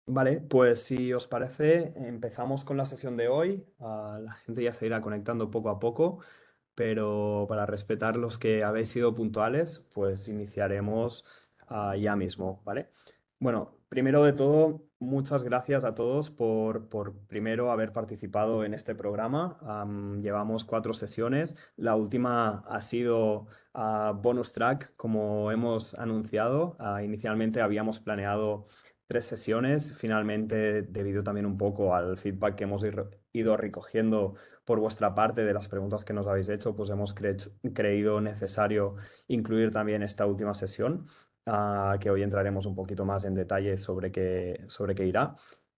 Vale, pues si os parece, empezamos con la sesión de hoy. La gente ya se irá conectando poco a poco, pero para respetar los que habéis sido puntuales, pues iniciaremos ya mismo, ¿vale? Bueno, primero de todo, muchas gracias a todos por primero haber participado en este programa. Llevamos 4 sesiones. La última ha sido bonus track, como hemos anunciado. Inicialmente habíamos planeado 3 sesiones. Finalmente, debido también un poco al feedback que hemos ido recogiendo por vuestra parte de las preguntas que nos habéis hecho, pues hemos creído necesario incluir también esta última sesión, que hoy entraremos un poquito más en detalle sobre qué irá.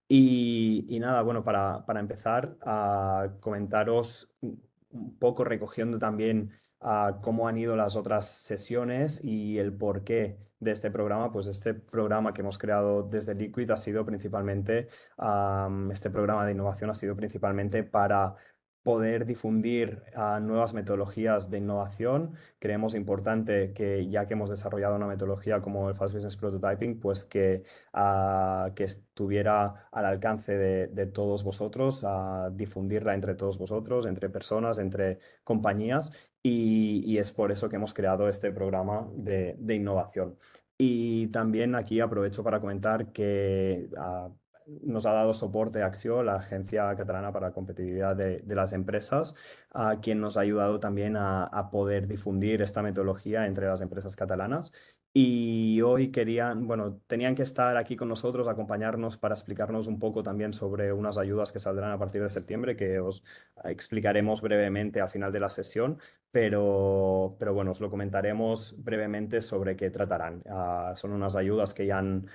Y nada, bueno, para empezar, a comentaros un poco recogiendo también cómo han ido las otras sesiones y el porqué de este programa. Pues este programa que hemos creado desde Liquid ha sido principalmente, este programa de innovación ha sido principalmente para poder difundir nuevas metodologías de innovación. Creemos importante que, ya que hemos desarrollado una metodología como el Fast Business Prototyping, pues que estuviera al alcance de todos vosotros, a difundirla entre todos vosotros, entre personas, entre compañías, y es por eso que hemos creado este programa de innovación. Y también aquí aprovecho para comentar que nos ha dado soporte Axio, la Agencia Catalana para la Competitividad de las Empresas, a quien nos ha ayudado también a poder difundir esta metodología entre las empresas catalanas. Y hoy bueno, tenían que estar aquí con nosotros, acompañarnos para explicarnos un poco también sobre unas ayudas que saldrán a partir de septiembre, que os explicaremos brevemente al final de la sesión, pero bueno, os lo comentaremos brevemente sobre qué tratarán. Son unas ayudas que ya han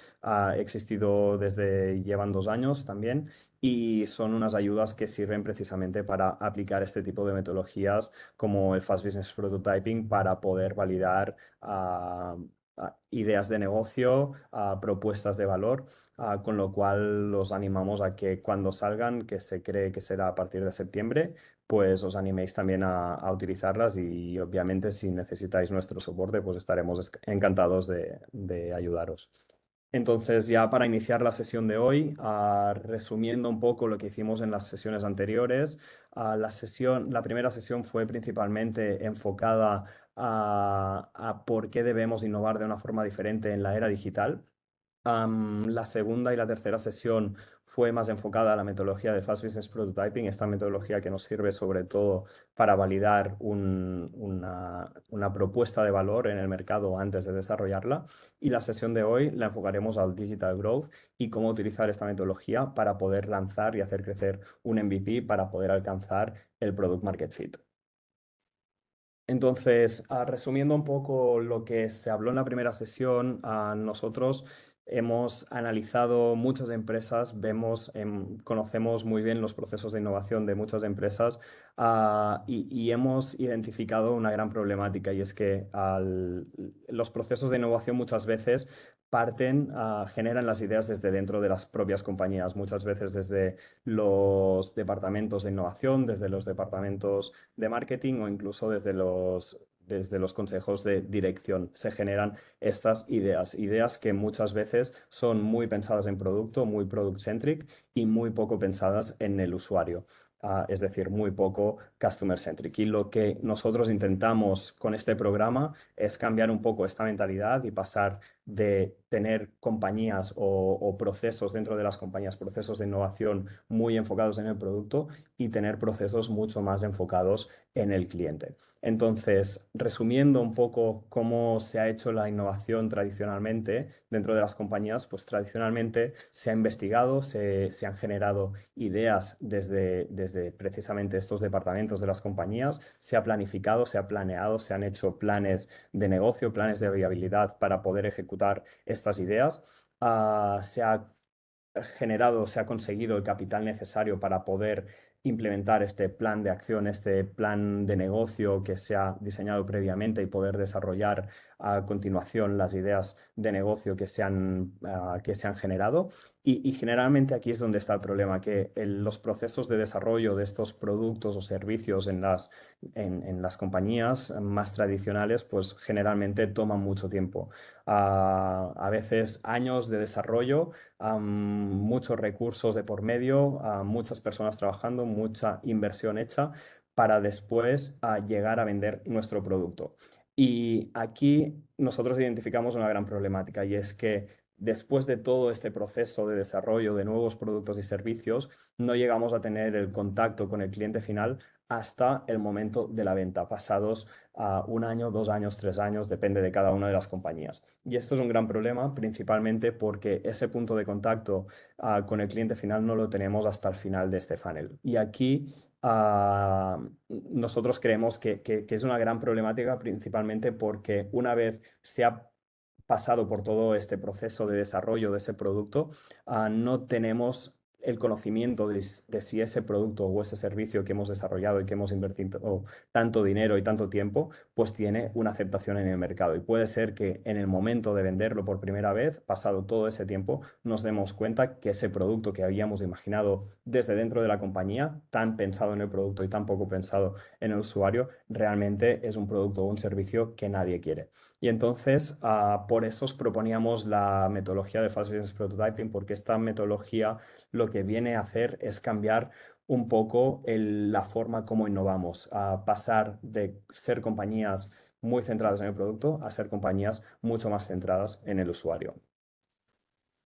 existido llevan 2 años también, y son unas ayudas que sirven precisamente para aplicar este tipo de metodologías como el Fast Business Prototyping para poder validar ideas de negocio, propuestas de valor, con lo cual los animamos a que cuando salgan, que se cree que será a partir de septiembre, pues os animéis también a utilizarlas, y obviamente si necesitáis nuestro soporte, pues estaremos encantados de ayudaros. Entonces, ya para iniciar la sesión de hoy, resumiendo un poco lo que hicimos en las sesiones anteriores, la primera sesión fue principalmente enfocada a por qué debemos innovar de una forma diferente en la era digital. La segunda y la tercera sesión fue más enfocada a la metodología de Fast Business Prototyping, esta metodología que nos sirve sobre todo para validar una propuesta de valor en el mercado antes de desarrollarla. Y la sesión de hoy la enfocaremos al Digital Growth y cómo utilizar esta metodología para poder lanzar y hacer crecer un MVP para poder alcanzar el Product Market Fit. Entonces, resumiendo un poco lo que se habló en la primera sesión, nosotros hemos analizado muchas empresas, conocemos muy bien los procesos de innovación de muchas empresas, y hemos identificado una gran problemática, y es que los procesos de innovación muchas veces generan las ideas desde dentro de las propias compañías, muchas veces desde los departamentos de innovación, desde los departamentos de marketing o incluso desde los consejos de dirección. Se generan estas ideas que muchas veces son muy pensadas en producto, muy product-centric y muy poco pensadas en el usuario. Es decir, muy poco customer-centric. Y lo que nosotros intentamos con este programa es cambiar un poco esta mentalidad y pasar de tener compañías o procesos dentro de las compañías, procesos de innovación muy enfocados en el producto, y tener procesos mucho más enfocados en el cliente. Entonces, resumiendo un poco cómo se ha hecho la innovación tradicionalmente dentro de las compañías, pues tradicionalmente se ha investigado, se han generado ideas desde precisamente estos departamentos de las compañías, se ha planificado, se ha planeado, se han hecho planes de negocio, planes de viabilidad para poder ejecutar estas ideas. Se ha generado, se ha conseguido el capital necesario para poder implementar este plan de acción, este plan de negocio que se ha diseñado previamente, y poder desarrollar a continuación las ideas de negocio que se han generado. Y generalmente aquí es donde está el problema, que los procesos de desarrollo de estos productos o servicios en las compañías más tradicionales, pues generalmente toman mucho tiempo. A veces años de desarrollo, muchos recursos de por medio, muchas personas trabajando, mucha inversión hecha para después llegar a vender nuestro producto. Y aquí nosotros identificamos una gran problemática y es que después de todo este proceso de desarrollo de nuevos productos y servicios, no llegamos a tener el contacto con el cliente final hasta el momento de la venta, pasados un año, 2 años, 3 años, depende de cada una de las compañías. Y esto es un gran problema, principalmente porque ese punto de contacto con el cliente final no lo tenemos hasta el final de este funnel. Y aquí nosotros creemos que es una gran problemática, principalmente porque una vez se ha pasado por todo este proceso de desarrollo de ese producto, no tenemos el conocimiento de si ese producto o ese servicio que hemos desarrollado y que hemos invertido tanto dinero y tanto tiempo, pues tiene una aceptación en el mercado. Y puede ser que en el momento de venderlo por primera vez, pasado todo ese tiempo, nos demos cuenta que ese producto que habíamos imaginado desde dentro de la compañía, tan pensado en el producto y tan poco pensado en el usuario, realmente es un producto o un servicio que nadie quiere. Y entonces, por eso os proponíamos la metodología de Fast Business Prototyping, porque esta metodología lo que viene a hacer es cambiar un poco la forma como innovamos, a pasar de ser compañías muy centradas en el producto a ser compañías mucho más centradas en el usuario.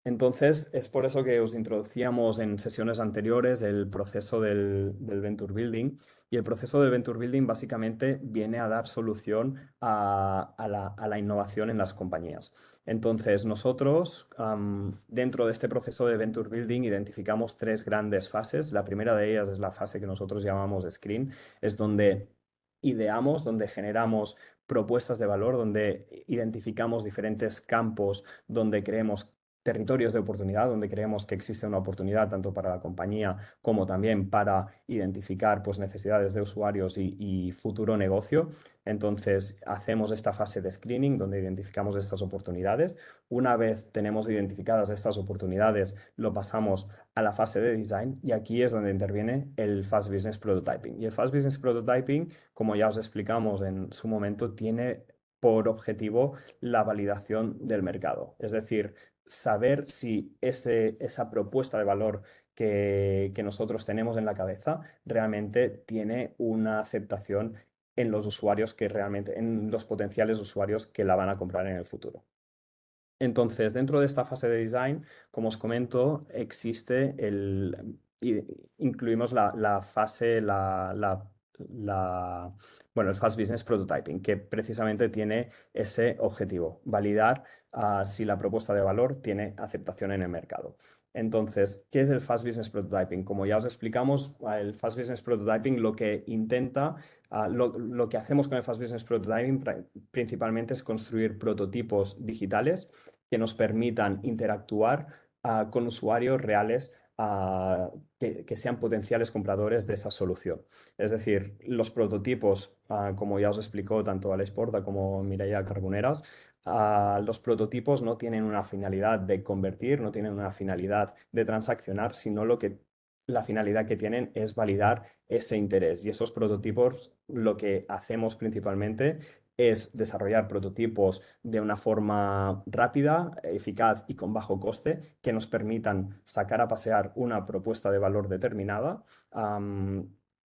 Entonces, es por eso que os introducíamos en sesiones anteriores el proceso del Venture Building. Y el proceso del Venture Building básicamente viene a dar solución a la innovación en las compañías. Entonces, nosotros, dentro de este proceso de Venture Building, identificamos tres grandes fases. La primera de ellas es la fase que nosotros llamamos Screen, es donde ideamos, donde generamos propuestas de valor, donde identificamos diferentes campos donde creemos territorios de oportunidad, donde creemos que existe una oportunidad tanto para la compañía como también para identificar pues, necesidades de usuarios y futuro negocio. Entonces, hacemos esta fase de screening donde identificamos estas oportunidades. Una vez tenemos identificadas estas oportunidades, lo pasamos a la fase de design y aquí es donde interviene el Fast Business Prototyping. Y el Fast Business Prototyping, como ya os explicamos en su momento, tiene por objetivo la validación del mercado. Es decir, saber si esa propuesta de valor que nosotros tenemos en la cabeza realmente tiene una aceptación en los usuarios que realmente, en los potenciales usuarios que la van a comprar en el futuro. Entonces, dentro de esta fase de design, como os comento, incluimos la fase, bueno, el Fast Business Prototyping, que precisamente tiene ese objetivo, validar si la propuesta de valor tiene aceptación en el mercado. Entonces, ¿qué es el Fast Business Prototyping? Como ya os explicamos, el Fast Business Prototyping lo que intenta, lo que hacemos con el Fast Business Prototyping principalmente es construir prototipos digitales que nos permitan interactuar con usuarios reales que sean potenciales compradores de esa solución. Es decir, los prototipos, como ya os explicó tanto Alex Porta como Mireia Carboneras, los prototipos no tienen una finalidad de convertir, no tienen una finalidad de transaccionar, sino la finalidad que tienen es validar ese interés. Y esos prototipos lo que hacemos principalmente es desarrollar prototipos de una forma rápida, eficaz y con bajo coste que nos permitan sacar a pasear una propuesta de valor determinada,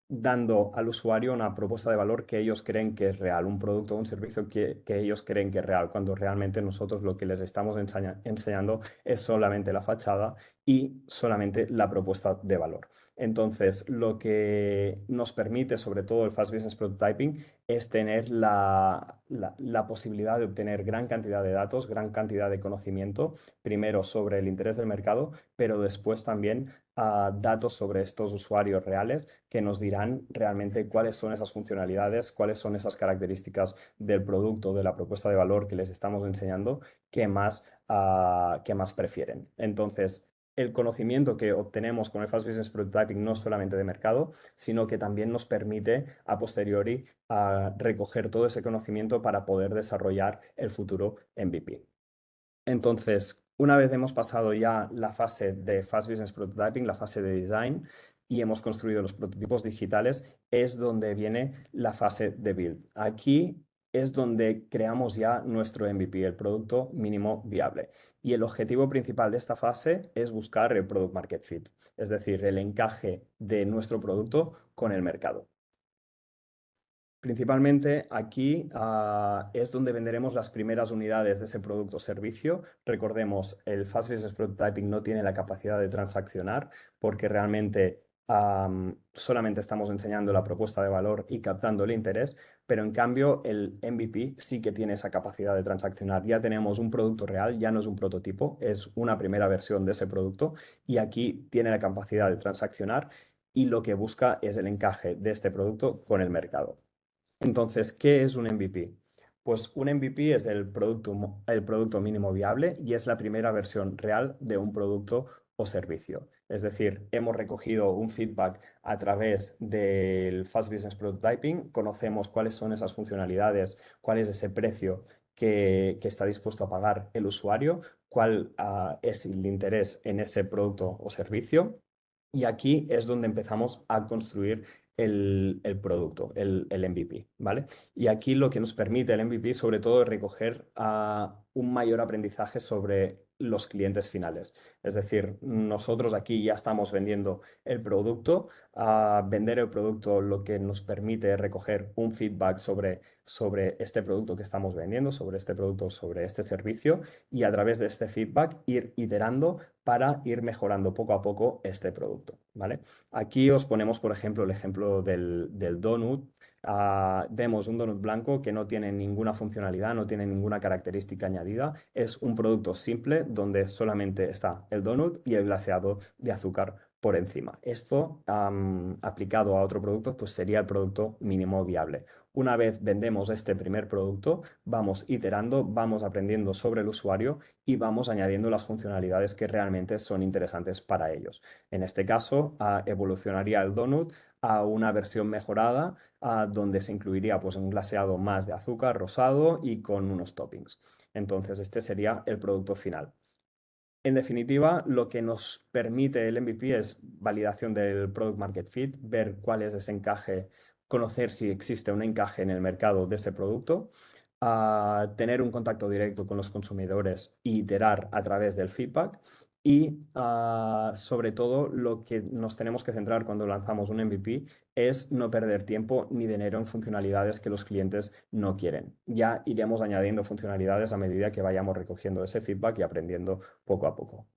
dando al usuario una propuesta de valor que ellos creen que es real, un producto o un servicio que ellos creen que es real, cuando realmente nosotros lo que les estamos enseñando es solamente la fachada y solamente la propuesta de valor. Entonces, lo que nos permite, sobre todo el Fast Business Prototyping, es tener la posibilidad de obtener gran cantidad de datos, gran cantidad de conocimiento, primero sobre el interés del mercado, pero después también datos sobre estos usuarios reales que nos dirán realmente cuáles son esas funcionalidades, cuáles son esas características del producto, de la propuesta de valor que les estamos enseñando, que más prefieren. Entonces, el conocimiento que obtenemos con el Fast Business Prototyping no es solamente de mercado, sino que también nos permite a posteriori recoger todo ese conocimiento para poder desarrollar el futuro MVP. Entonces, una vez hemos pasado ya la fase de Fast Business Prototyping, la fase de design, y hemos construido los prototipos digitales, es donde viene la fase de build. Aquí es donde creamos ya nuestro MVP, el producto mínimo viable. Y el objetivo principal de esta fase es buscar el product market fit, es decir, el encaje de nuestro producto con el mercado. Principalmente aquí es donde venderemos las primeras unidades de ese producto o servicio. Recordemos, el Fast Business Prototyping no tiene la capacidad de transaccionar porque realmente solamente estamos enseñando la propuesta de valor y captando el interés, pero en cambio el MVP sí que tiene esa capacidad de transaccionar. Ya tenemos un producto real, ya no es un prototipo, es una primera versión de ese producto y aquí tiene la capacidad de transaccionar y lo que busca es el encaje de este producto con el mercado. Entonces, ¿qué es un MVP? Pues un MVP es el producto mínimo viable y es la primera versión real de un producto o servicio. Es decir, hemos recogido un feedback a través del Fast Business Prototyping, conocemos cuáles son esas funcionalidades, cuál es ese precio que está dispuesto a pagar el usuario, cuál es el interés en ese producto o servicio. Y aquí es donde empezamos a construir el producto, el MVP, ¿vale? Y aquí lo que nos permite el MVP, sobre todo, es recoger un mayor aprendizaje sobre los clientes finales. Es decir, nosotros aquí ya estamos vendiendo el producto. Vender el producto lo que nos permite es recoger un feedback sobre este producto que estamos vendiendo, sobre este producto, sobre este servicio, y a través de este feedback ir iterando para ir mejorando poco a poco este producto, ¿vale? Aquí os ponemos, por ejemplo, el ejemplo del donut. Vemos un donut blanco que no tiene ninguna funcionalidad, no tiene ninguna característica añadida. Es un producto simple donde solamente está el donut y el glaseado de azúcar por encima. Esto, aplicado a otro producto, pues sería el producto mínimo viable. Una vez vendemos este primer producto, vamos iterando, vamos aprendiendo sobre el usuario y vamos añadiendo las funcionalidades que realmente son interesantes para ellos. En este caso, evolucionaría el donut a una versión mejorada donde se incluiría pues, un glaseado más de azúcar rosado y con unos toppings. Entonces, este sería el producto final. En definitiva, lo que nos permite el MVP es validación del product market fit, ver cuál es ese encaje, conocer si existe un encaje en el mercado de ese producto, tener un contacto directo con los consumidores e iterar a través del feedback. Y sobre todo, lo que nos tenemos que centrar cuando lanzamos un MVP es no perder tiempo ni dinero en funcionalidades que los clientes no quieren. Ya iremos añadiendo funcionalidades a medida que vayamos recogiendo ese feedback y aprendiendo poco a poco.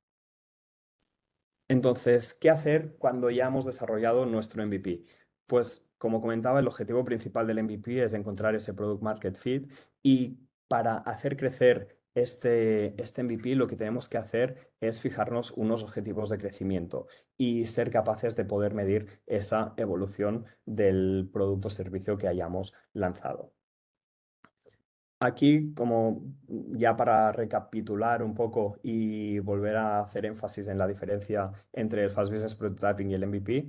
Entonces, ¿qué hacer cuando ya hemos desarrollado nuestro MVP? Pues, como comentaba, el objetivo principal del MVP es encontrar ese product market fit y para hacer crecer este MVP lo que tenemos que hacer es fijarnos unos objetivos de crecimiento y ser capaces de poder medir esa evolución del producto o servicio que hayamos lanzado. Aquí, como ya para recapitular un poco y volver a hacer énfasis en la diferencia entre el Fast Business Prototyping y el MVP,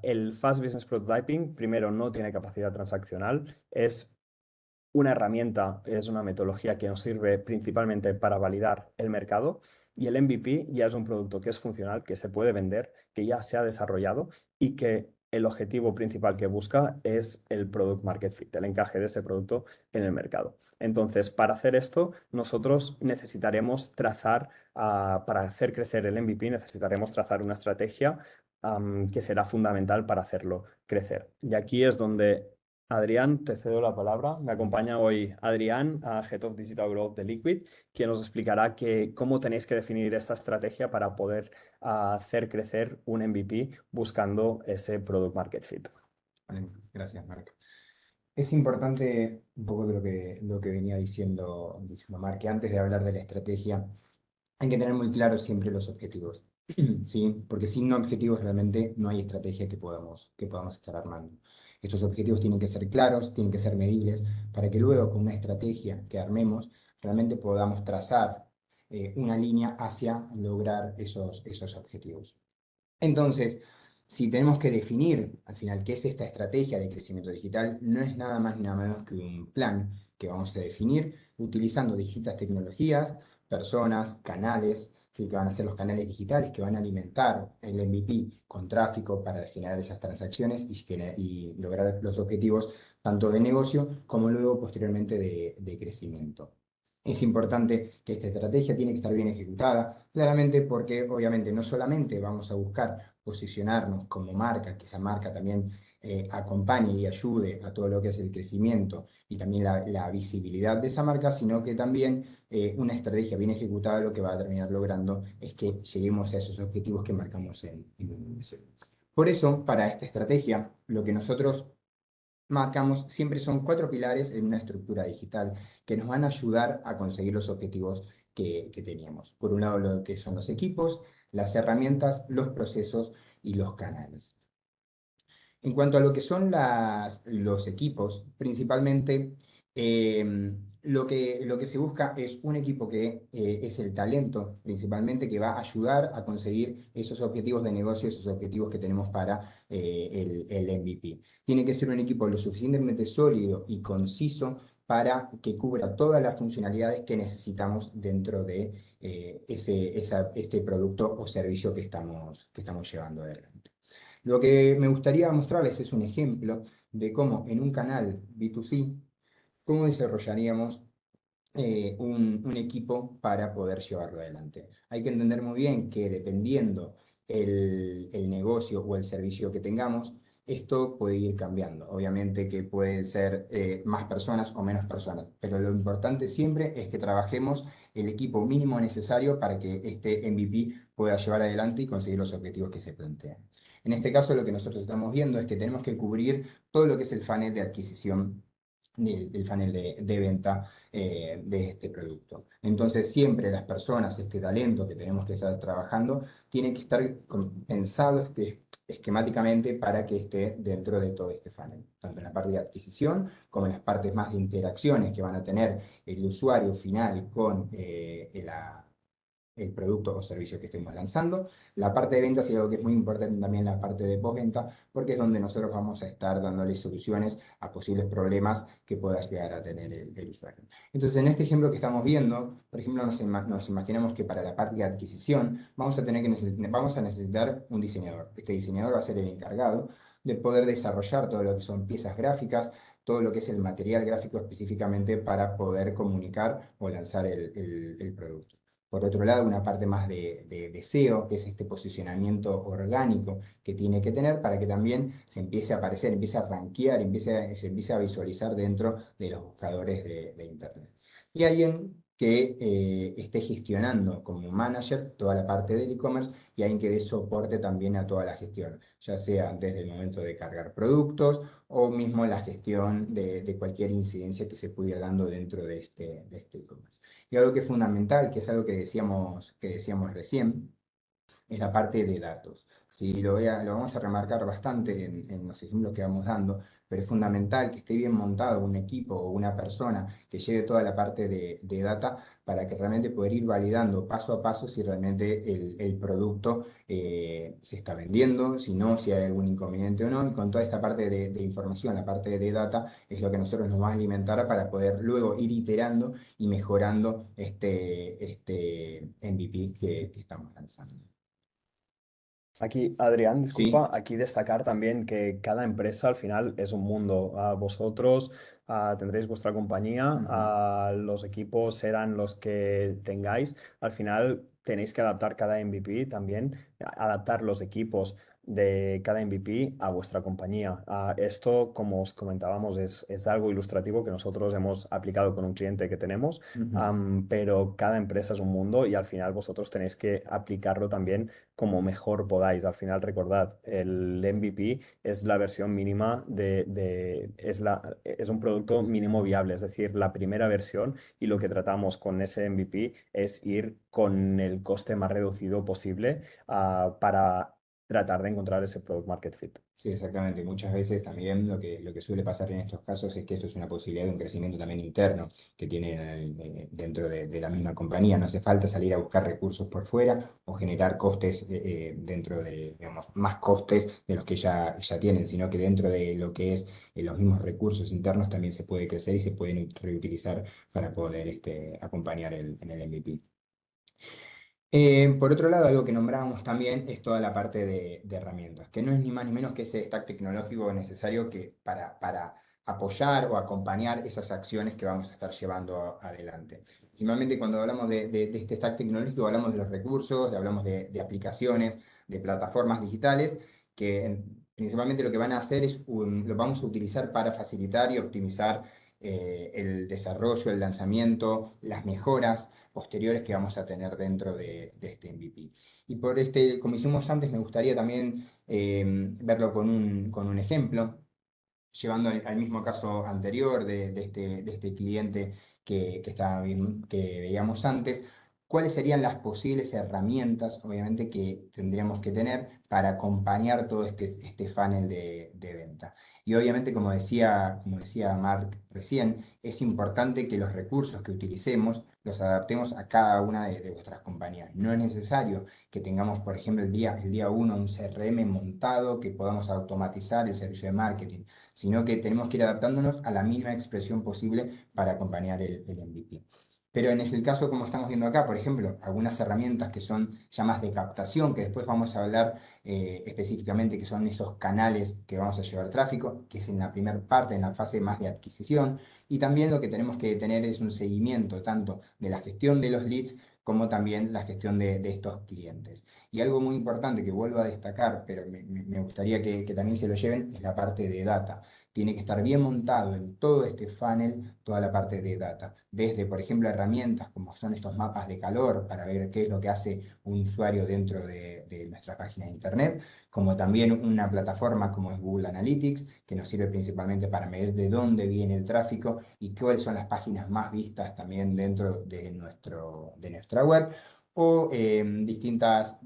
el Fast Business Prototyping, primero, no tiene capacidad transaccional, es una herramienta, es una metodología que nos sirve principalmente para validar el mercado y el MVP ya es un producto que es funcional, que se puede vender, que ya se ha desarrollado y que el objetivo principal que busca es el product market fit, el encaje de ese producto en el mercado. Entonces, para hacer esto, nosotros necesitaremos trazar, para hacer crecer el MVP, necesitaremos trazar una estrategia que será fundamental para hacerlo crecer. Y aquí es donde Adrián, te cedo la palabra. Me acompaña hoy Adrián, Head of Digital Growth de Liquid, quien nos explicará cómo tenéis que definir esta estrategia para poder hacer crecer un MVP buscando ese Product Market Fit. Vale, gracias, Marc. Es importante un poco de lo que venía diciendo Marc, que antes de hablar de la estrategia, hay que tener muy claros siempre los objetivos, ¿sí? Porque sin objetivos realmente no hay estrategia que podamos estar armando. Estos objetivos tienen que ser claros, tienen que ser medibles, para que luego con una estrategia que armemos realmente podamos trazar una línea hacia lograr esos objetivos. Entonces, si tenemos que definir al final qué es esta estrategia de crecimiento digital, no es nada más ni nada menos que un plan que vamos a definir utilizando distintas tecnologías, personas, canales, ¿sí? Que van a ser los canales digitales que van a alimentar el MVP con tráfico para generar esas transacciones y lograr los objetivos tanto de negocio como luego posteriormente de crecimiento. Es importante que esta estrategia tiene que estar bien ejecutada, claramente porque obviamente no solamente vamos a buscar posicionarnos como marca, que esa marca también acompañe y ayude a todo lo que es el crecimiento y también la visibilidad de esa marca, sino que también una estrategia bien ejecutada lo que va a terminar logrando es que lleguemos a esos objetivos que marcamos en un inicio. Por eso, para esta estrategia, lo que nosotros marcamos siempre son 4 pilares en una estructura digital que nos van a ayudar a conseguir los objetivos que teníamos. Por un lado, lo que son los equipos, las herramientas, los procesos y los canales. En cuanto a lo que son los equipos, principalmente lo que se busca es un equipo que es el talento, principalmente, que va a ayudar a conseguir esos objetivos de negocio, esos objetivos que tenemos para el MVP. Tiene que ser un equipo lo suficientemente sólido y conciso para que cubra todas las funcionalidades que necesitamos dentro de este producto o servicio que estamos llevando adelante. Lo que me gustaría mostrarles es un ejemplo de cómo en un canal B2C, cómo desarrollaríamos un equipo para poder llevarlo adelante. Hay que entender muy bien que dependiendo el negocio o el servicio que tengamos, esto puede ir cambiando. Obviamente que pueden ser más personas o menos personas, pero lo importante siempre es que trabajemos el equipo mínimo necesario para que este MVP pueda llevar adelante y conseguir los objetivos que se plantean. En este caso, lo que nosotros estamos viendo es que tenemos que cubrir todo lo que es el funnel de adquisición del funnel de venta de este producto. Entonces, siempre las personas, este talento que tenemos que estar trabajando, tiene que estar pensado esquemáticamente para que esté dentro de todo este funnel, tanto en la parte de adquisición como en las partes más de interacciones que van a tener el usuario final con el producto o servicio que estemos lanzando. La parte de ventas es algo que es muy importante también, la parte de postventa, porque es donde nosotros vamos a estar dándole soluciones a posibles problemas que pueda llegar a tener el usuario. Entonces, en este ejemplo que estamos viendo, por ejemplo, nos imaginamos que para la parte de adquisición vamos a necesitar un diseñador. Este diseñador va a ser el encargado de poder desarrollar todo lo que son piezas gráficas, todo lo que es el material gráfico específicamente para poder comunicar o lanzar el producto. Por otro lado, una parte más de SEO, que es este posicionamiento orgánico que tiene que tener para que también se empiece a aparecer, empiece a rankear, se empiece a visualizar dentro de los buscadores de Internet. Y alguien que esté gestionando como manager toda la parte del e-commerce y alguien que dé soporte también a toda la gestión, ya sea desde el momento de cargar productos o mismo la gestión de cualquier incidencia que se pudiera dando dentro de este e-commerce. Y algo que es fundamental, que es algo que decíamos recién, es la parte de datos. ¿Sí? Lo vamos a remarcar bastante en los ejemplos que vamos dando, pero es fundamental que esté bien montado un equipo o una persona que lleve toda la parte de data para que realmente poder ir validando paso a paso si realmente el producto se está vendiendo, si no, si hay algún inconveniente o no. Y con toda esta parte de información, la parte de data, es lo que nosotros nos va a alimentar para poder luego ir iterando y mejorando este MVP que estamos lanzando. Aquí, Adrián, Sí. disculpa, aquí destacar también que cada empresa al final es un mundo. Vosotros tendréis vuestra compañía, Ujú. los equipos serán los que tengáis. Al final tenéis que adaptar cada MVP también, adaptar los equipos de cada MVP a vuestra compañía. Esto, como os comentábamos, es algo ilustrativo que nosotros hemos aplicado con un cliente que tenemos, Ujú. pero cada empresa es un mundo y al final vosotros tenéis que aplicarlo también como mejor podáis. Al final, recordad, el MVP es la versión mínima es un producto mínimo viable, es decir, la primera versión, y lo que tratamos con ese MVP es ir con el coste más reducido posible para tratar de encontrar ese product market fit. Sí, exactamente. Muchas veces también lo que suele pasar en estos casos es que esto es una posibilidad de un crecimiento también interno que tiene dentro de la misma compañía. No hace falta salir a buscar recursos por fuera o generar costes dentro de, digamos, más costes de los que ya tienen, sino que dentro de lo que es los mismos recursos internos también se puede crecer y se pueden reutilizar para poder acompañar en el MVP. Por otro lado, algo que nombrábamos también es toda la parte de herramientas, que no es ni más ni menos que ese stack tecnológico necesario para apoyar o acompañar esas acciones que vamos a estar llevando adelante. Principalmente cuando hablamos de este stack tecnológico, hablamos de los recursos, hablamos de aplicaciones, de plataformas digitales, que principalmente lo que van a hacer es, lo vamos a utilizar para facilitar y optimizar el desarrollo, el lanzamiento, las mejoras posteriores que vamos a tener dentro de este MVP. Y por como hicimos antes, me gustaría también verlo con un ejemplo, llevando al mismo caso anterior de este cliente que veíamos antes. ¿Cuáles serían las posibles herramientas, obviamente, que tendríamos que tener para acompañar todo este funnel de venta? Y obviamente, como decía Mark recién, es importante que los recursos que utilicemos los adaptemos a cada una de vuestras compañías. No es necesario que tengamos, por ejemplo, el día uno un CRM montado, que podamos automatizar el servicio de marketing, sino que tenemos que ir adaptándonos a la mínima expresión posible para acompañar el MVP. Pero en el caso, como estamos viendo acá, por ejemplo, algunas herramientas que son ya más de captación, que después vamos a hablar específicamente, que son esos canales que vamos a llevar tráfico, que es en la primera parte, en la fase más de adquisición, y también lo que tenemos que tener es un seguimiento tanto de la gestión de los leads como también la gestión de estos clientes. Y algo muy importante que vuelvo a destacar, pero me gustaría que también se lo lleven, es la parte de data. Tiene que estar bien montado en todo este funnel, toda la parte de data. Desde, por ejemplo, herramientas como son estos mapas de calor para ver qué es lo que hace un usuario dentro de nuestra página de internet, como también una plataforma como es Google Analytics, que nos sirve principalmente para medir de dónde viene el tráfico y cuáles son las páginas más vistas también dentro de nuestra web, o distintas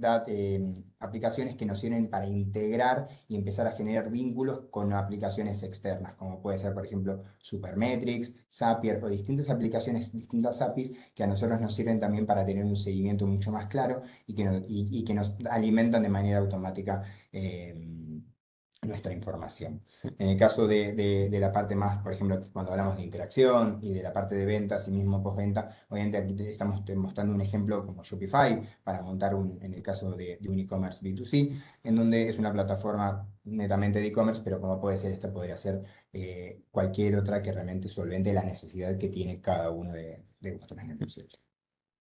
aplicaciones que nos sirven para integrar y empezar a generar vínculos con aplicaciones externas, como puede ser, por ejemplo, Supermetrics, Zapier o distintas aplicaciones, distintas APIs que a nosotros nos sirven también para tener un seguimiento mucho más claro y que nos alimentan de manera automática nuestra información. En el caso de la parte más, por ejemplo, cuando hablamos de interacción y de la parte de ventas y mismo postventa, obviamente aquí estamos mostrando un ejemplo como Shopify para montar en el caso de un e-commerce B2C, en donde es una plataforma netamente de e-commerce, pero como puede ser esta, podría ser cualquier otra que realmente solvente la necesidad que tiene cada uno de vuestros negocios.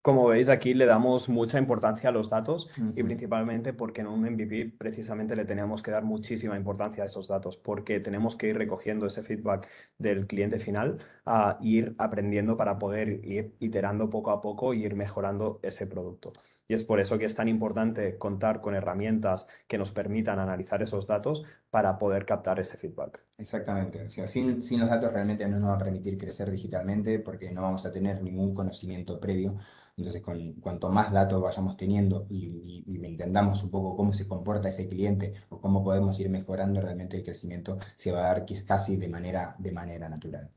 Como veis, aquí le damos mucha importancia a los datos y Ujú. principalmente porque en un MVP precisamente le tenemos que dar muchísima importancia a esos datos, porque tenemos que ir recogiendo ese feedback del cliente final a ir aprendiendo para poder ir iterando poco a poco y ir mejorando ese producto. Y es por eso que es tan importante contar con herramientas que nos permitan analizar esos datos para poder captar ese feedback. Exactamente. O sea, sin los datos realmente no nos va a permitir crecer digitalmente porque no vamos a tener ningún conocimiento previo. Entonces, cuanto más datos vayamos teniendo y entendamos un poco cómo se comporta ese cliente o cómo podemos ir mejorando, realmente el crecimiento se va a dar casi de manera natural.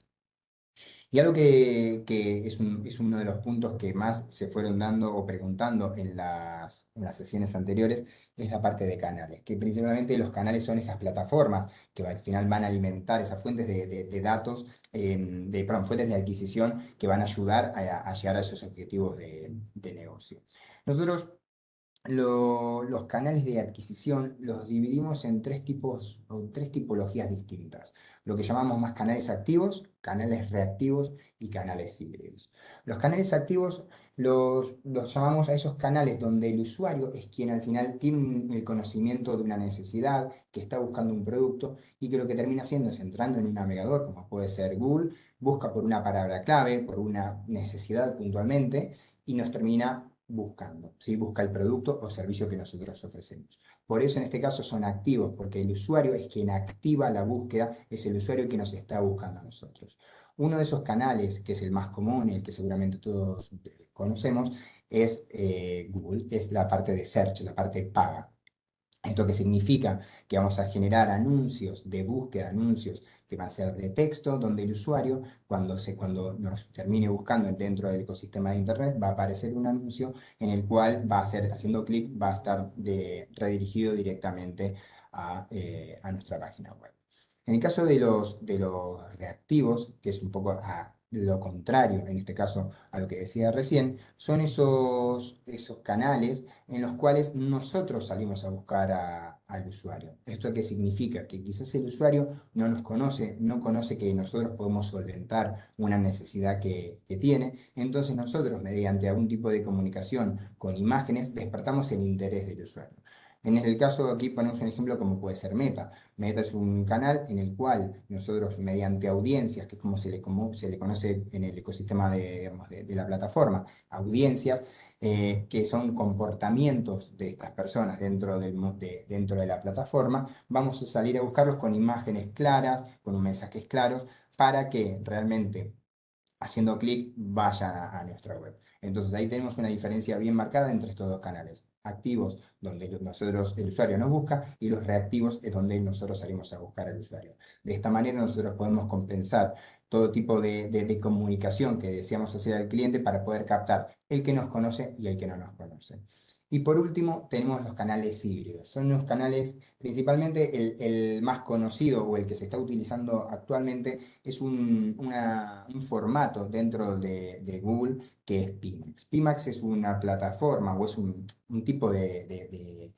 Y algo que es uno de los puntos que más se fueron dando o preguntando en las sesiones anteriores es la parte de canales, que principalmente los canales son esas plataformas que al final van a alimentar esas fuentes de datos, perdón, fuentes de adquisición que van a ayudar a llegar a esos objetivos de negocio. Nosotros los canales de adquisición los dividimos en tres tipos o tres tipologías distintas. Lo que llamamos más canales activos, canales reactivos y canales híbridos. Los canales activos los llamamos a esos canales donde el usuario es quien al final tiene el conocimiento de una necesidad, que está buscando un producto y que lo que termina haciendo es entrando en un navegador, como puede ser Google, busca por una palabra clave, por una necesidad puntualmente y nos termina buscando, ¿sí? Busca el producto o servicio que nosotros ofrecemos. Por eso en este caso son activos, porque el usuario es quien activa la búsqueda, es el usuario que nos está buscando a nosotros. Uno de esos canales, que es el más común y el que seguramente todos conocemos, es Google, es la parte de search, la parte paga. ¿Esto qué significa? Que vamos a generar anuncios de búsqueda, anuncios que van a ser de texto, donde el usuario, cuando nos termine buscando dentro del ecosistema de Internet, va a aparecer un anuncio en el cual va a ser, haciendo clic, va a estar redirigido directamente a nuestra página web. En el caso de los reactivos, que es un poco a lo contrario, en este caso a lo que decía recién, son esos canales en los cuales nosotros salimos a buscar al usuario. ¿Esto qué significa? Que quizás el usuario no nos conoce, no conoce que nosotros podemos solventar una necesidad que tiene, entonces nosotros, mediante algún tipo de comunicación con imágenes, despertamos el interés del usuario. En el caso aquí ponemos un ejemplo como puede ser Meta. Meta es un canal en el cual nosotros, mediante audiencias, que es como se le conoce en el ecosistema digamos, de la plataforma, audiencias, que son comportamientos de estas personas dentro de la plataforma, vamos a salir a buscarlos con imágenes claras, con mensajes claros, para que realmente haciendo clic vayan a nuestra web. Entonces ahí tenemos una diferencia bien marcada entre estos dos canales. Activos, donde el usuario nos busca, y los reactivos es donde nosotros salimos a buscar al usuario. De esta manera nosotros podemos compensar todo tipo de comunicación que deseamos hacer al cliente para poder captar el que nos conoce y el que no nos conoce. Y por último, tenemos los canales híbridos. Son los canales, principalmente el más conocido o el que se está utilizando actualmente, es un formato dentro de Google que es Pimax. Pimax es una plataforma o es un tipo de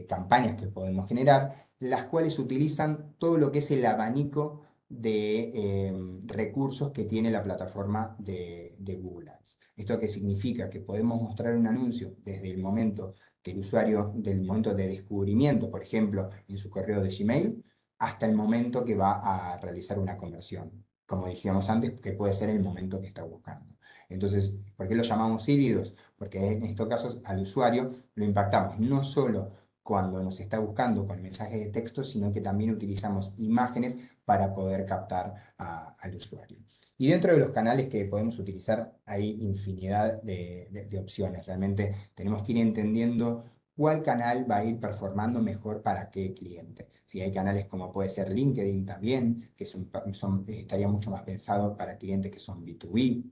campañas que podemos generar, las cuales utilizan todo lo que es el abanico de recursos que tiene la plataforma de Google Ads. ¿Esto qué significa? Que podemos mostrar un anuncio desde el momento que el usuario, del momento de descubrimiento, por ejemplo, en su correo de Gmail, hasta el momento que va a realizar una conversión, como decíamos antes, que puede ser el momento que está buscando. Entonces, ¿por qué lo llamamos híbridos? Porque en estos casos al usuario lo impactamos no solo cuando nos está buscando con mensajes de texto, sino que también utilizamos imágenes para poder captar al usuario. Y dentro de los canales que podemos utilizar hay infinidad de opciones. Realmente tenemos que ir entendiendo cuál canal va a ir performando mejor para qué cliente. Si hay canales como puede ser LinkedIn también, que estaría mucho más pensado para clientes que son B2B.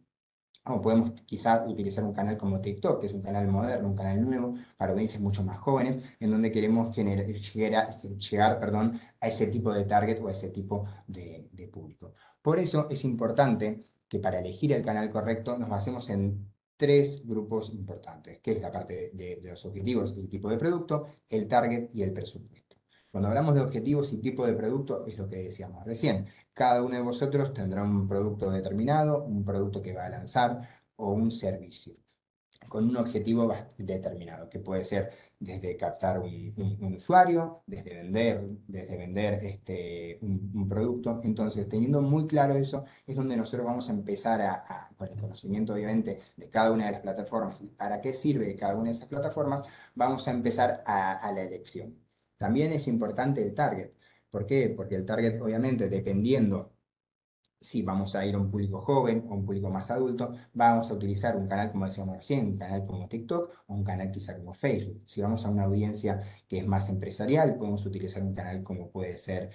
O podemos quizás utilizar un canal como TikTok, que es un canal moderno, un canal nuevo, para audiencias mucho más jóvenes, en donde queremos llegar, perdón, a ese tipo de target o a ese tipo de público. Por eso es importante que para elegir el canal correcto nos basemos en tres grupos importantes, que es la parte de los objetivos y el tipo de producto, el target y el presupuesto. Cuando hablamos de objetivos y tipo de producto, es lo que decíamos recién. Cada uno de vosotros tendrá un producto determinado, un producto que va a lanzar o un servicio con un objetivo determinado, que puede ser desde captar un usuario, desde vender un producto. Entonces, teniendo muy claro eso, es donde nosotros vamos a empezar con el conocimiento, obviamente, de cada una de las plataformas y para qué sirve cada una de esas plataformas, vamos a empezar a la elección. También es importante el target. ¿Por qué? Porque el target, obviamente, dependiendo si vamos a ir a un público joven o un público más adulto, vamos a utilizar un canal, como decíamos recién, un canal como TikTok o un canal quizá como Facebook. Si vamos a una audiencia que es más empresarial, podemos utilizar un canal como puede ser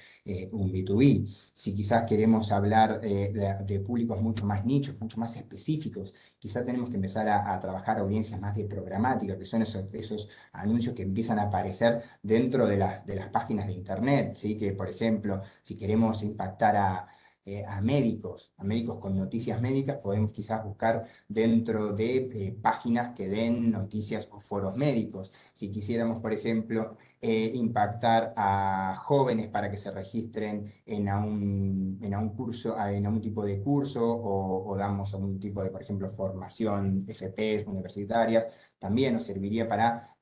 un B2B. Si quizás queremos hablar de públicos mucho más nichos, mucho más específicos, quizás tenemos que empezar a trabajar audiencias más de programática, que son esos anuncios que empiezan a aparecer dentro de las páginas de Internet, ¿sí? Que, por ejemplo, si queremos impactar a médicos con noticias médicas, podemos quizás buscar dentro de páginas que den noticias o foros médicos. Si quisiéramos, por ejemplo, impactar a jóvenes para que se registren en un curso, en un tipo de curso, o damos algún tipo de, por ejemplo, formación FPs universitarias, también nos serviría para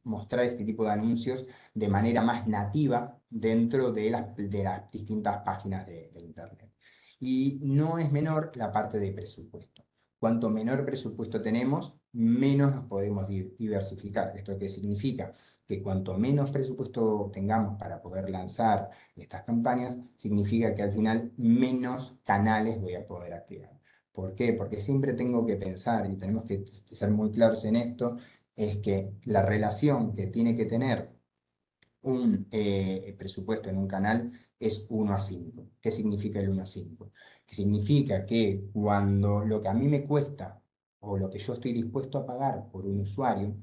mostrar este tipo de anuncios de manera más nativa dentro de las distintas páginas de Internet. Y no es menor la parte de presupuesto. Cuanto menor presupuesto tenemos, menos nos podemos diversificar. ¿Esto qué significa? Que cuanto menos presupuesto tengamos para poder lanzar estas campañas, significa que al final menos canales voy a poder activar. ¿Por qué? Porque siempre tengo que pensar y tenemos que ser muy claros en esto, es que la relación que tiene que tener un presupuesto en un canal es 1 a 5. ¿Qué significa el 1 a 5? Que significa que cuando lo que a mí me cuesta o lo que yo estoy dispuesto a pagar por un usuario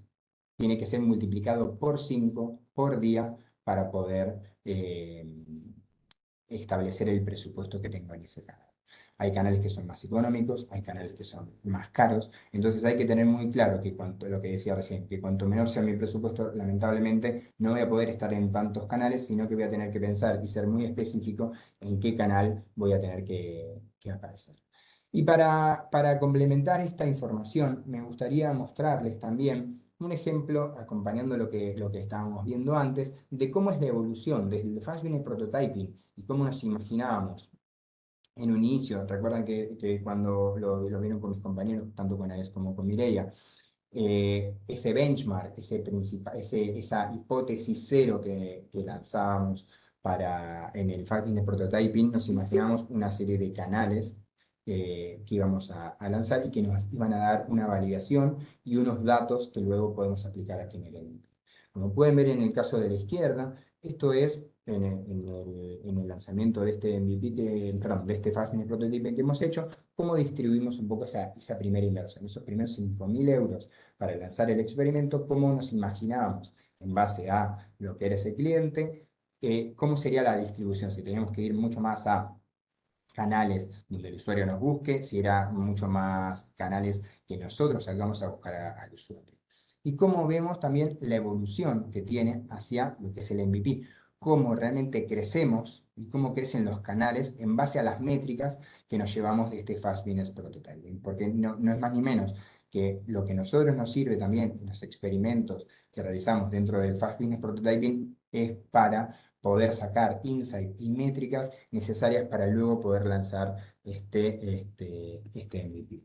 tiene que ser multiplicado por 5 por día para poder establecer el presupuesto que tengo en ese canal. Hay canales que son más económicos, hay canales que son más caros, entonces hay que tener muy claro que lo que decía recién, que cuanto menor sea mi presupuesto, lamentablemente no voy a poder estar en tantos canales, sino que voy a tener que pensar y ser muy específico en qué canal voy a tener que aparecer. Y para complementar esta información, me gustaría mostrarles también un ejemplo, acompañando lo que estábamos viendo antes, de cómo es la evolución desde el Fast Business Prototyping y cómo nos imaginábamos en un inicio. Recuerdan que cuando lo vieron con mis compañeros, tanto con Alex como con Mireia, ese benchmark, esa hipótesis cero que lanzábamos en el Fast Business Prototyping, nos imaginamos una serie de canales que íbamos a lanzar y que nos iban a dar una validación y unos datos que luego podemos aplicar aquí en el MVP. Como pueden ver en el caso de la izquierda, esto es en el lanzamiento de este MVP, perdón, de este Fast Business Prototyping que hemos hecho, cómo distribuimos un poco esa primera inversión, esos primeros 5.000 euros para lanzar el experimento, cómo nos imaginábamos en base a lo que era ese cliente, cómo sería la distribución, si teníamos que ir mucho más a canales donde el usuario nos busque, si era mucho más canales que nosotros salgamos a buscar al usuario. Y cómo vemos también la evolución que tiene hacia lo que es el MVP, cómo realmente crecemos y cómo crecen los canales en base a las métricas que nos llevamos de este Fast Business Prototyping, porque no es más ni menos que lo que a nosotros nos sirve también en los experimentos que realizamos dentro del Fast Business Prototyping es para poder sacar insights y métricas necesarias para luego poder lanzar este MVP.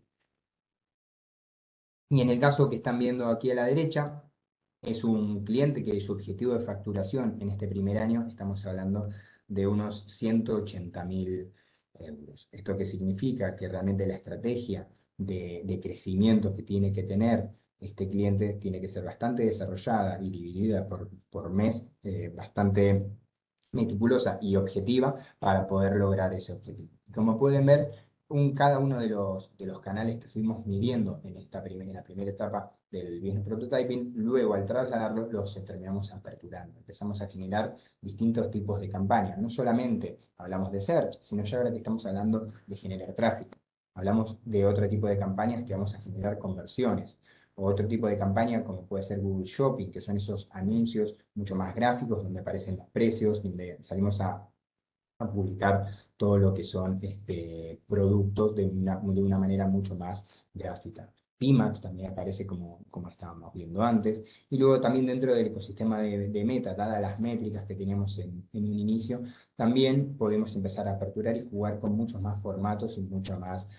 Y en el caso que están viendo aquí a la derecha, es un cliente que su objetivo de facturación en este primer año, estamos hablando de unos 180.000 euros. ¿Esto qué significa? Que realmente la estrategia de crecimiento que tiene que tener este cliente tiene que ser bastante desarrollada y dividida por mes, bastante meticulosa y objetiva para poder lograr ese objetivo. Como pueden ver, cada uno de los canales que fuimos midiendo en la primera etapa del business prototyping, luego al trasladarlo los terminamos aperturando. Empezamos a generar distintos tipos de campañas. No solamente hablamos de search, sino ya ahora que estamos hablando de generar tráfico. Hablamos de otro tipo de campañas que vamos a generar conversiones. O otro tipo de campaña como puede ser Google Shopping, que son esos anuncios mucho más gráficos donde aparecen los precios, donde salimos a publicar todo lo que son productos de una manera mucho más gráfica. Pimax también aparece como estábamos viendo antes. Y luego también dentro del ecosistema de Meta, dadas las métricas que teníamos en un inicio, también podemos empezar a aperturar y jugar con muchos más formatos y mucho más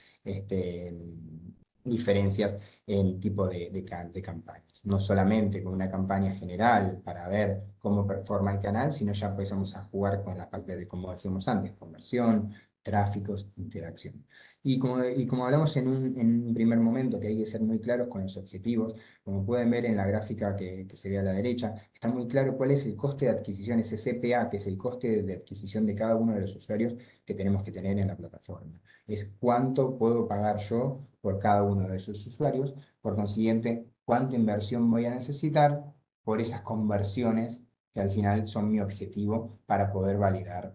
diferencias en tipo de campañas. No solamente con una campaña general para ver cómo performa el canal, sino ya empezamos a jugar con la parte de, como decíamos antes, conversión, tráficos, interacción. Y como hablamos en un primer momento, que hay que ser muy claros con los objetivos, como pueden ver en la gráfica que se ve a la derecha, está muy claro cuál es el coste de adquisición, ese CPA, que es el coste de adquisición de cada uno de los usuarios que tenemos que tener en la plataforma. Es cuánto puedo pagar yo por cada uno de esos usuarios, por consiguiente, cuánta inversión voy a necesitar por esas conversiones que al final son mi objetivo para poder validar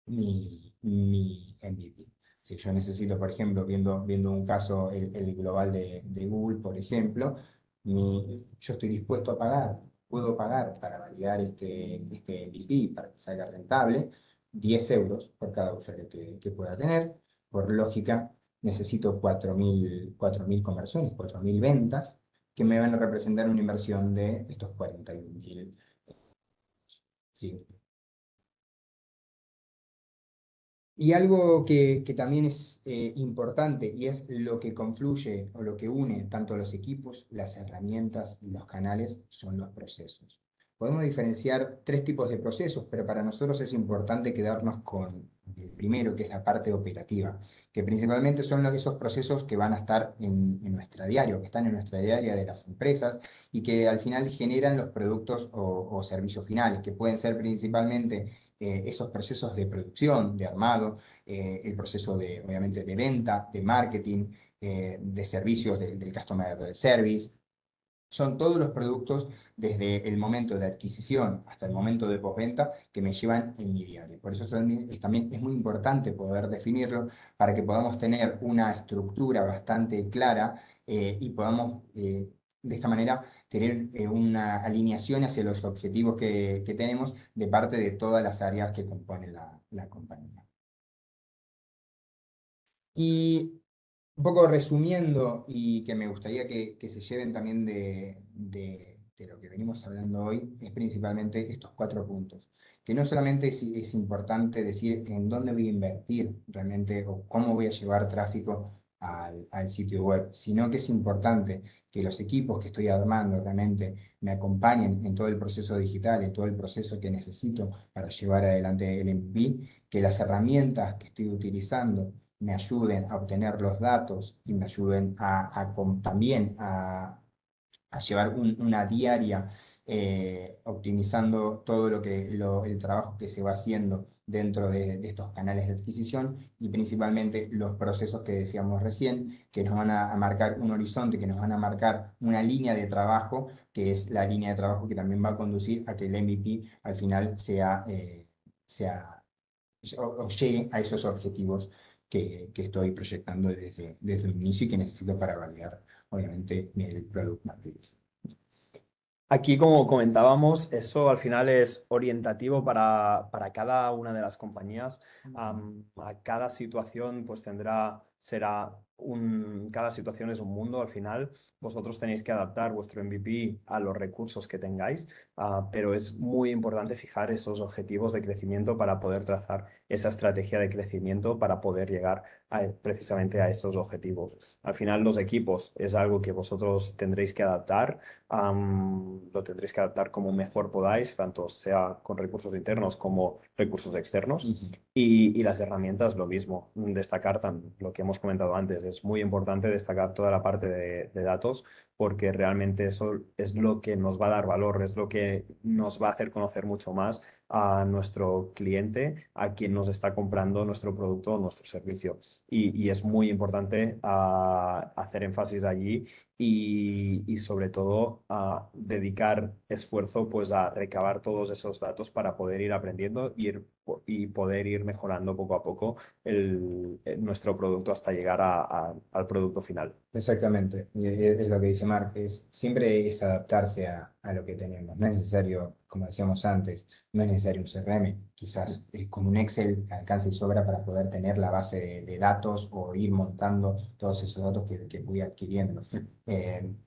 mi MVP. Si yo necesito, por ejemplo, viendo un caso, el global de Google, por ejemplo, yo estoy dispuesto a pagar, puedo pagar para validar este MVP, para que salga rentable, 10 euros por cada usuario que pueda tener. Por lógica, necesito 4.000 conversiones, 4.000 ventas, que me van a representar una inversión de estos 41.000. Sí. Y algo que también es importante y es lo que confluye o lo que une tanto los equipos, las herramientas y los canales son los procesos. Podemos diferenciar tres tipos de procesos, pero para nosotros es importante quedarnos el primero, que es la parte operativa, que principalmente son esos procesos que van a estar en nuestra diario, que están en nuestra diaria de las empresas y que al final generan los productos o servicios finales, que pueden ser principalmente esos procesos de producción, de armado, el proceso de, obviamente, de venta, de marketing, de servicios del customer service. Son todos los productos desde el momento de adquisición hasta el momento de postventa que me llevan en mi diario. Por eso también es muy importante poder definirlo para que podamos tener una estructura bastante clara y podamos de esta manera tener una alineación hacia los objetivos que tenemos de parte de todas las áreas que componen la compañía. Y un poco resumiendo, y que me gustaría que se lleven también de lo que venimos hablando hoy, es principalmente estos 4 puntos. Que no solamente es importante decir en dónde voy a invertir realmente o cómo voy a llevar tráfico al sitio web, sino que es importante que los equipos que estoy armando realmente me acompañen en todo el proceso digital, en todo el proceso que necesito para llevar adelante el MVP, que las herramientas que estoy utilizando me ayuden a obtener los datos y me ayuden también a llevar una diaria optimizando todo el trabajo que se va haciendo dentro de estos canales de adquisición y principalmente los procesos que decíamos recién, que nos van a marcar un horizonte, que nos van a marcar una línea de trabajo, que es la línea de trabajo que también va a conducir a que el MVP al final sea o llegue a esos objetivos que estoy proyectando desde el inicio y que necesito para validar, obviamente, el product market. Aquí, como comentábamos, eso al final es orientativo para cada una de las compañías. A cada situación, pues cada situación es un mundo al final. Vosotros tenéis que adaptar vuestro MVP a los recursos que tengáis, pero es muy importante fijar esos objetivos de crecimiento para poder trazar esa estrategia de crecimiento para poder llegar precisamente a esos objetivos. Al final, los equipos es algo que vosotros tendréis que adaptar. Lo tendréis que adaptar como mejor podáis, tanto sea con recursos internos como recursos externos. Y las herramientas, lo mismo. Destacar lo que hemos comentado antes. Es muy importante destacar toda la parte de datos porque realmente eso es lo que nos va a dar valor, es lo que nos va a hacer conocer mucho más a nuestro cliente, a quien nos está comprando nuestro producto o nuestro servicio. Y es muy importante hacer énfasis allí y sobre todo a dedicar esfuerzo pues a recabar todos esos datos para poder ir aprendiendo y poder ir mejorando poco a poco nuestro producto hasta llegar al producto final. Exactamente, y es lo que dice Mark, siempre es adaptarse a lo que tenemos. No es necesario, como decíamos antes, no es necesario un CRM, quizás con un Excel alcanza y sobra para poder tener la base de datos o ir montando todos esos datos que voy adquiriendo.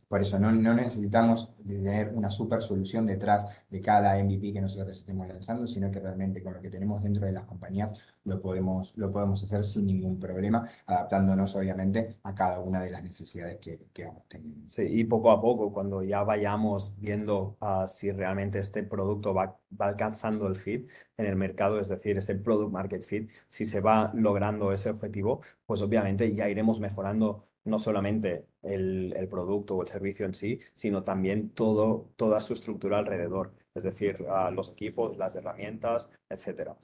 Por eso no necesitamos de tener una super solución detrás de cada MVP que nosotros estemos lanzando, sino que realmente con lo que tenemos dentro de las compañías lo podemos hacer sin ningún problema, adaptándonos obviamente a cada una de las necesidades que vamos teniendo. Sí, y poco a poco, cuando ya vayamos viendo si realmente este producto va alcanzando el fit en el mercado, es decir, ese product market fit, si se va logrando ese objetivo, pues obviamente ya iremos mejorando no solamente el producto o el servicio en sí, sino también toda su estructura alrededor, es decir, los equipos, las herramientas, etcétera.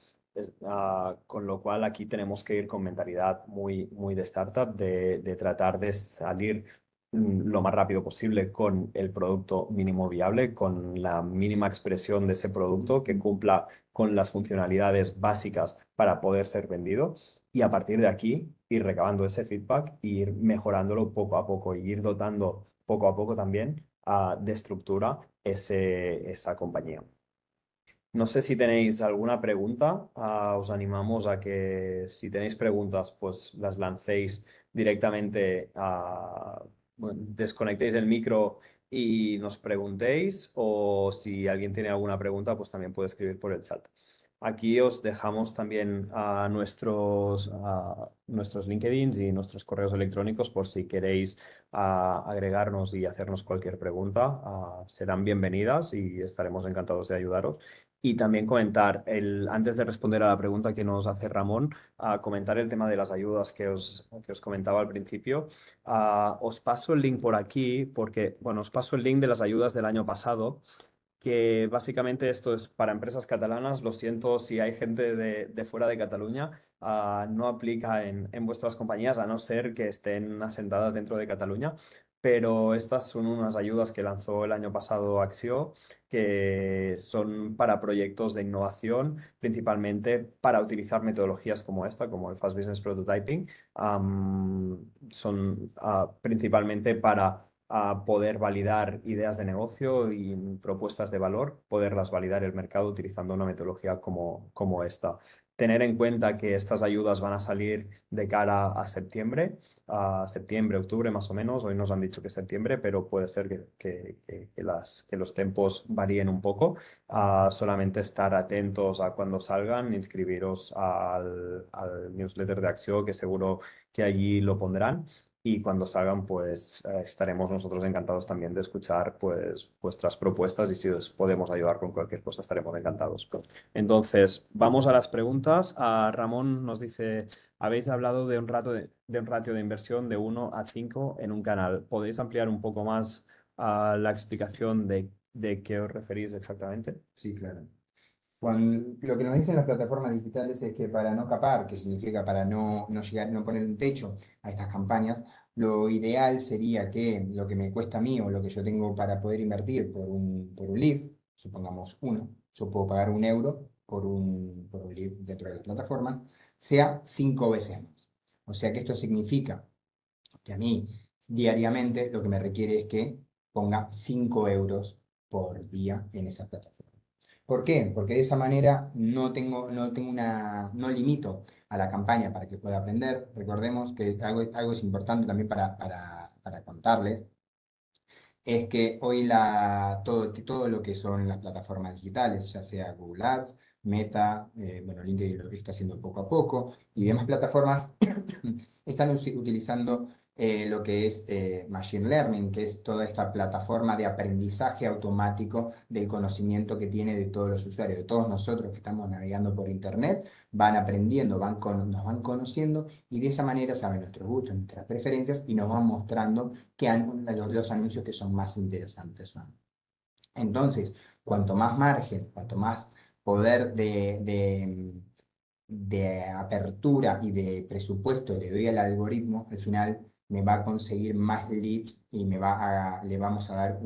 Con lo cual aquí tenemos que ir con mentalidad muy, muy de startup, de tratar de salir lo más rápido posible con el producto mínimo viable, con la mínima expresión de ese producto que cumpla con las funcionalidades básicas para poder ser vendido y a partir de aquí ir recabando ese feedback e ir mejorándolo poco a poco y ir dotando poco a poco también de estructura esa compañía. No sé si tenéis alguna pregunta. Os animamos a que si tenéis preguntas, pues las lancéis directamente bueno, desconectéis el micro y nos preguntéis. O si alguien tiene alguna pregunta, pues también puede escribir por el chat. Aquí os dejamos también nuestros LinkedIn y nuestros correos electrónicos por si queréis agregarnos y hacernos cualquier pregunta. Serán bienvenidas y estaremos encantados de ayudaros. Y también comentar, antes de responder a la pregunta que nos hace Ramón, a comentar el tema de las ayudas que os comentaba al principio. Os paso el link por aquí porque, bueno, os paso el link de las ayudas del año pasado, que básicamente esto es para empresas catalanas. Lo siento si hay gente de fuera de Cataluña, no aplica en vuestras compañías a no ser que estén asentadas dentro de Cataluña. Pero estas son unas ayudas que lanzó el año pasado Axio, que son para proyectos de innovación, principalmente para utilizar metodologías como esta, como el Fast Business Prototyping. Son principalmente para poder validar ideas de negocio y propuestas de valor, poderlas validar en el mercado utilizando una metodología como esta. Tener en cuenta que estas ayudas van a salir de cara a septiembre, octubre más o menos. Hoy nos han dicho que septiembre, pero puede ser que los tiempos varíen un poco. Solamente estar atentos a cuando salgan, inscribiros al newsletter de Axio, que seguro que allí lo pondrán. Y cuando salgan, pues estaremos nosotros encantados también de escuchar pues vuestras propuestas, y si os podemos ayudar con cualquier cosa, estaremos encantados. Entonces, vamos a las preguntas. Ramón nos dice, habéis hablado de un ratio de inversión de 1 a 5 en un canal. ¿Podéis ampliar un poco más la explicación de qué os referís exactamente? Sí, claro. Lo que nos dicen las plataformas digitales es que para no capar, que significa para no llegar, no poner un techo a estas campañas, lo ideal sería que lo que me cuesta a mí o lo que yo tengo para poder invertir por un lead, supongamos uno, yo puedo pagar 1 euro por un lead dentro de las plataformas, sea 5 veces más. O sea que esto significa que a mí diariamente lo que me requiere es que ponga 5 euros por día en esa plataforma. ¿Por qué? Porque de esa manera no limito a la campaña para que pueda aprender. Recordemos que algo es importante también para contarles, es que hoy todo lo que son las plataformas digitales, ya sea Google Ads, Meta, bueno, LinkedIn lo está haciendo poco a poco, y demás plataformas están utilizando lo que es Machine Learning, que es toda esta plataforma de aprendizaje automático del conocimiento que tiene de todos los usuarios, de todos nosotros que estamos navegando por Internet, van aprendiendo, nos van conociendo, y de esa manera saben nuestros gustos, nuestras preferencias, y nos van mostrando los anuncios que son más interesantes son. Entonces, cuanto más margen, cuanto más poder de apertura y de presupuesto le doy al algoritmo, al final me va a conseguir más leads y le vamos a dar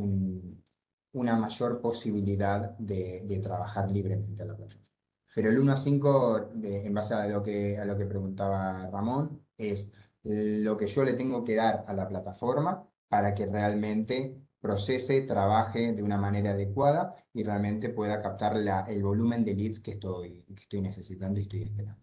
una mayor posibilidad de trabajar libremente a la plataforma. Pero el 1 a 5, en base a lo que preguntaba Ramón, es lo que yo le tengo que dar a la plataforma para que realmente procese, trabaje de una manera adecuada y realmente pueda captar el volumen de leads que estoy necesitando y estoy esperando.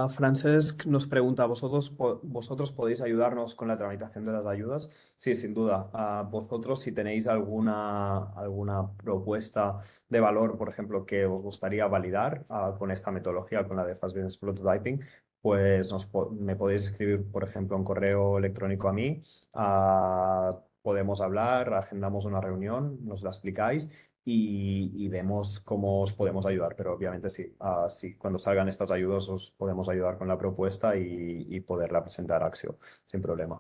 Francesc nos pregunta, ¿vosotros podéis ayudarnos con la tramitación de las ayudas? Sí, sin duda. Vosotros, si tenéis alguna propuesta de valor, por ejemplo, que os gustaría validar con esta metodología, con la de Fast Business Prototyping, pues me podéis escribir, por ejemplo, un correo electrónico a mí. Podemos hablar, agendamos una reunión, nos la explicáis y vemos cómo os podemos ayudar. Pero obviamente sí, sí, cuando salgan estas ayudas os podemos ayudar con la propuesta y poderla presentar a Axio sin problema.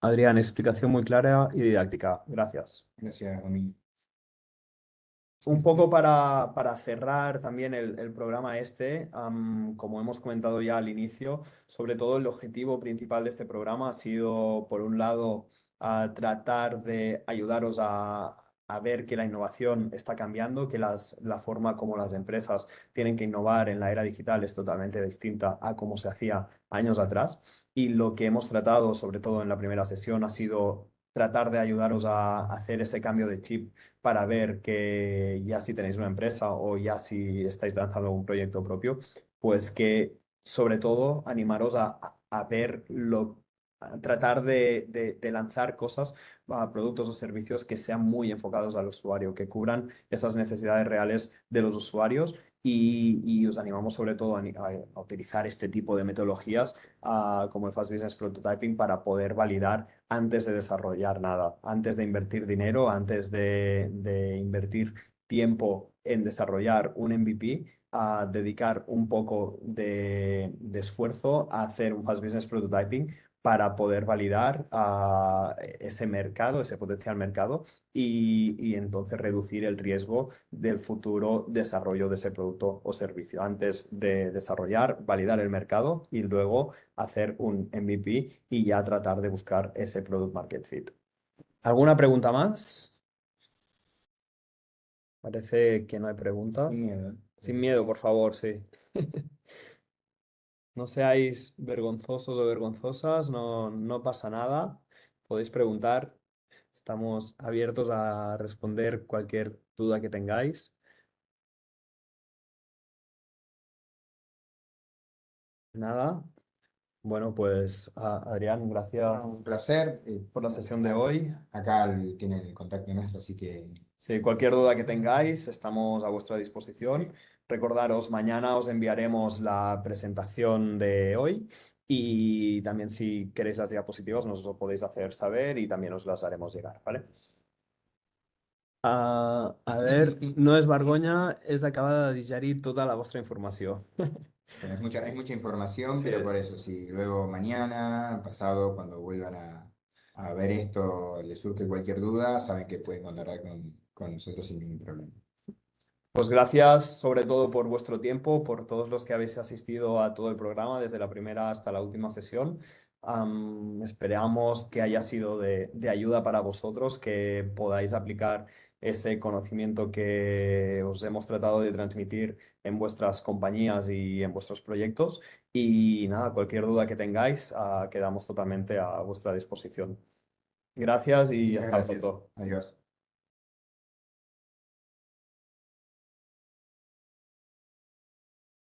Adrián, explicación muy clara y didáctica. Gracias. Gracias, Domingo. Un poco para cerrar también el programa este, como hemos comentado ya al inicio, sobre todo el objetivo principal de este programa ha sido, por un lado, tratar de ayudaros a ver que la innovación está cambiando, que la forma como las empresas tienen que innovar en la era digital es totalmente distinta a cómo se hacía años atrás. Y lo que hemos tratado, sobre todo en la primera sesión, ha sido tratar de ayudaros a hacer ese cambio de chip para ver que ya si tenéis una empresa o ya si estáis lanzando un proyecto propio, pues que sobre todo animaros a ver a tratar de lanzar cosas, productos o servicios que sean muy enfocados al usuario, que cubran esas necesidades reales de los usuarios y os animamos sobre todo a utilizar este tipo de metodologías como el Fast Business Prototyping para poder validar antes de desarrollar nada, antes de invertir dinero, antes de invertir tiempo en desarrollar un MVP, a dedicar un poco de esfuerzo a hacer un Fast Business Prototyping para poder validar ese mercado, ese potencial mercado y entonces reducir el riesgo del futuro desarrollo de ese producto o servicio. Antes de desarrollar, validar el mercado y luego hacer un MVP y ya tratar de buscar ese product market fit. ¿Alguna pregunta más? Parece que no hay Sin preguntas. miedo. Sin miedo, por favor, sí. No seáis vergonzosos o vergonzosas, no, no pasa nada. Podéis preguntar. Estamos abiertos a responder cualquier duda que tengáis. Nada. Bueno, pues Adrián, Bueno, gracias un placer. por la sesión de hoy. Acá tienen el contacto nuestro, así que Si cualquier duda que tengáis, estamos a vuestra disposición. Recordaros, mañana os enviaremos la presentación de hoy y también si queréis las diapositivas nos lo podéis hacer saber y también os las haremos llegar, ¿vale? A ver, no es vergonya, és acabada de digerir tota la vostra informació. bueno, es mucha información, Sí, pero por eso, si luego mañana, pasado, cuando vuelvan a ver esto, les surge cualquier duda, saben que pueden contar con nosotros sin ningún problema. pues gracias sobre todo por vuestro tiempo, por todos los que habéis asistido a todo el programa, desde la primera hasta la última sesión. Esperamos que haya sido de ayuda para vosotros, que podáis aplicar ese conocimiento que os hemos tratado de transmitir en vuestras compañías y en vuestros proyectos. Y nada, cualquier duda que tengáis, quedamos totalmente a vuestra disposición. Gracias y Muchas hasta gracias. pronto. Adiós.